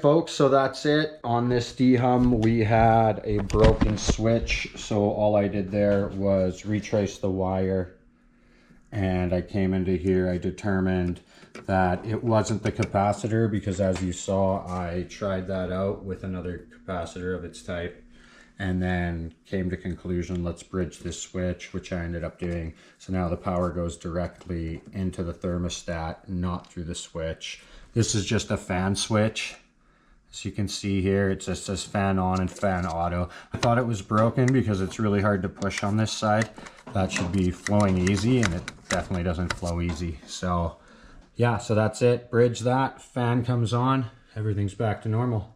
folks, so that's it. On this dehum, we had a broken switch. So all I did there was retrace the wire. And I came into here, I determined that it wasn't the capacitor because as you saw, I tried that out with another capacitor of its type and then came to conclusion, let's bridge this switch, which I ended up doing. So now the power goes directly into the thermostat, not through the switch. This is just a fan switch. As you can see here, it just says fan on and fan auto. I thought it was broken because it's really hard to push on this side. That should be flowing easy, and it definitely doesn't flow easy. So yeah, so that's it. Bridge that, fan comes on, everything's back to normal.